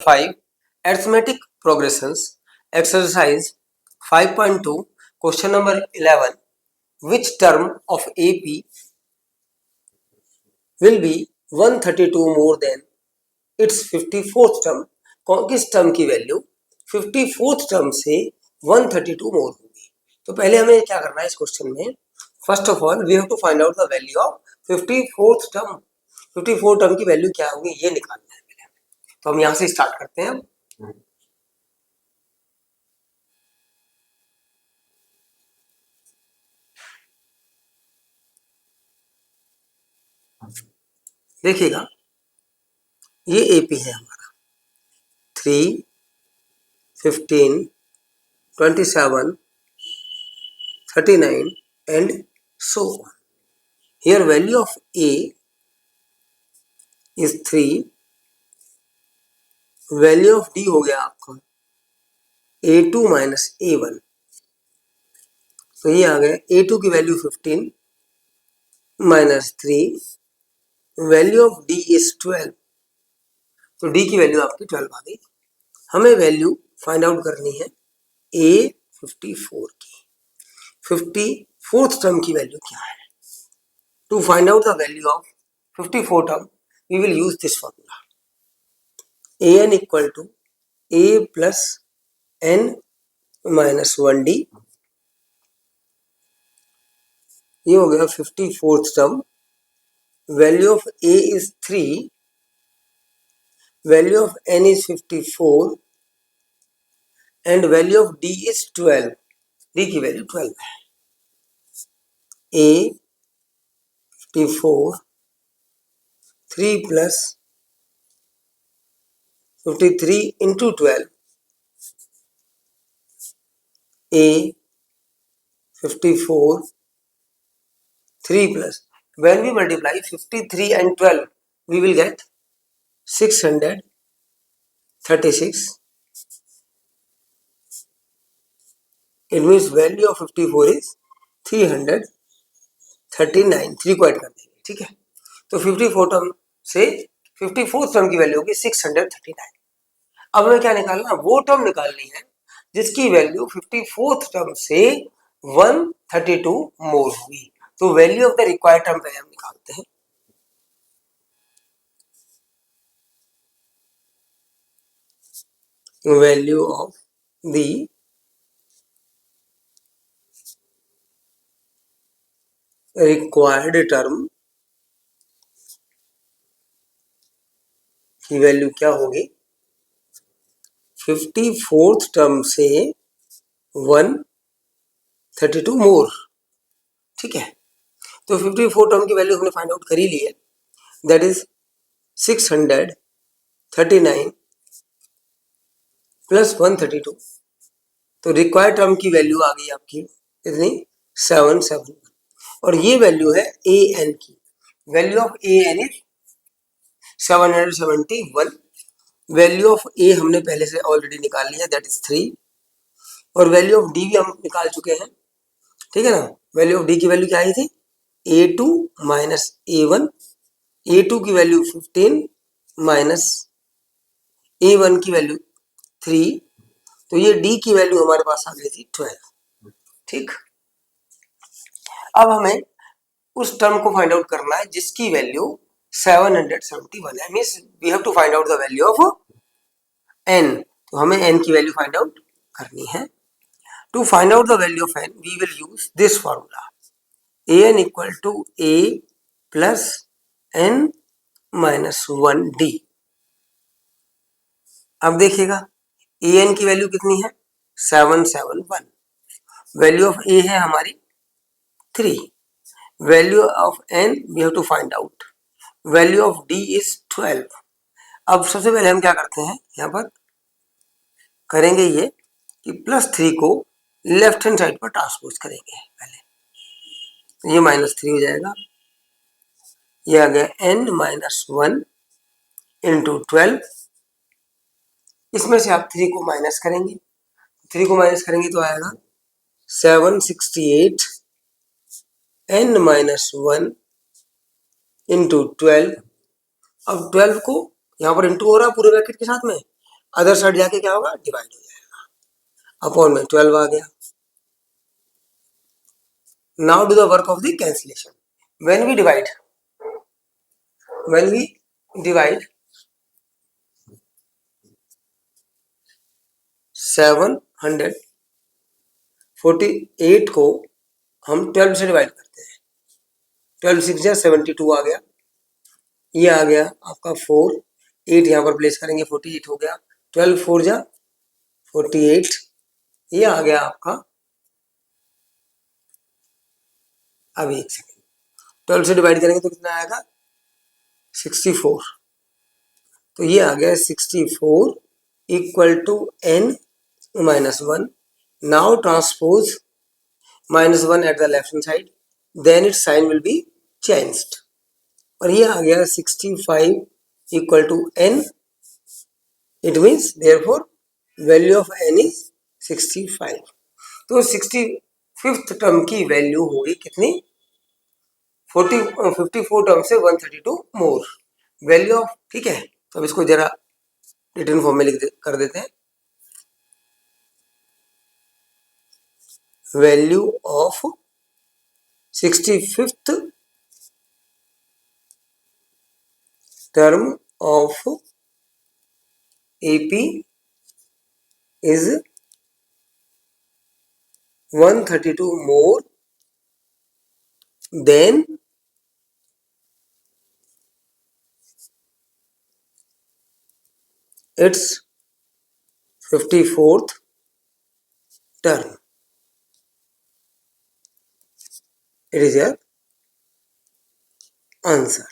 5 arithmetic progressions exercise 5.2 question number 11 which term of AP will be 132 more than its 54th term। किस term की value 54th term से 132 मोर होगी। तो पहले हमें क्या करना है इस क्वेश्चन में, first of all we have to find out the value of 54th term. 54 term की वैल्यू क्या होगी ये निकालना है पहले। तो हम यहां से स्टार्ट करते हैं। देखिएगा ये एपी है हमारा 3, 15, 27, 39 and so on. Here value of A is 3, value of D हो गया आपका A2 minus A1, तो ये आ गया A2 की value 15 minus 3, value of D is 12, तो D की वैल्यू आपकी 12 आ गई। हमें वैल्यू फाइंड आउट करनी है A54 की। 54th टर्म की वैल्यू क्या है। To find out the value of 54 term, we will use this formula. An equal to A plus n minus 1d। ये हो गया 54th term। Value of A is 3, value of n is 54 and value of D is 12। D की value 12 है। A 54 3 plus 53 into 12, A 54 3 plus, when we multiply 53 and 12 we will get 636। It means value of 54 is 339। 3 को add कर देंगे, ठीक है। तो 54 term से 54th term की वैल्यू होगी 639। अब हमें क्या निकालना, वो टर्म निकालनी है जिसकी वैल्यू 54th टर्म से 132 मोर हुई। तो value of the required term पहले हम निकालते हैं। Value of the required term की वैल्यू क्या होगी 54th टर्म से 132 मोर, ठीक है। तो 54 टर्म की वैल्यू हमने फाइंड आउट कर ही ली है, दैट इज 639 प्लस 132। तो रिक्वायर्ड टर्म की वैल्यू आ गई आपकी इतनी 771 और ये वैल्यू है ए एन की। Value of A N is 771। Value of A हमने पहले से ऑलरेडी निकाल लिया, दैट इज 3 और वैल्यू ऑफ डी भी हम निकाल चुके हैं, ठीक है ना। वैल्यू ऑफ डी की वैल्यू क्या आई थी A2 माइनस A1। A2 की वैल्यू 15 माइनस A1 की वैल्यू 3, तो ये D की वैल्यू हमारे पास आ गई थी 12, ठीक। अब हमें उस टर्म को फाइंड आउट करना है जिसकी वैल्यू 771 है। Means we have to find out the value of n। तो हमें n की वैल्यू फाइंड आउट करनी है। To find out the value of n we will use this formula an equal to a plus n minus 1d। अब देखिएगा an की value कितनी है 771। वैल्यू ऑफ a है हमारी 3, value of n we have to find out, value of d is 12। अब सबसे पहले हम क्या करते हैं, यहाँ पर करेंगे ये कि प्लस 3 को लेफ्ट हैंड साइड पर ट्रांसपोज करेंगे पहले, तो ये -3 हो जाएगा। ये आ गया n माइनस 1 इंटू 12। इसमें से आप 3 को माइनस करेंगे, 3 को माइनस करेंगे तो आएगा 768 n माइनस 1 इंटू 12। अब 12 को यहाँ पर इंटू हो रहा है पूरे ब्रैकेट के साथ में, अदर साइड जाके क्या होगा, डिवाइड हो जाएगा, अपॉन में 12 आ गया। Now do the work of the cancellation. When we divide 748 को हम 12 से डिवाइड करते हैं, 12 6 72 आ गया, ये आ गया आपका 4, 8 यहाँ पर प्लेस करेंगे, 48 हो गया, 12 4 जा 48, ये आ गया आपका, अब एक सेकेंड, 12 से डिवाइड करेंगे तो कितना आएगा, 64, तो ये आ गया 64 equal to n -1। Now transpose -1 at the left hand side, then its sign will be changed, और ये आ गया 65 equal to n, it means therefore value of n is 65। तो 65th टर्म की वैल्यू होगी कितनी, 54 टर्म से 132 मोर वैल्यू ऑफ, ठीक है। तो अब इसको जरा रिटर्न फॉर्म में कर देते हैं, value of 65th term of AP is 132 more than its 54th term. It is your answer.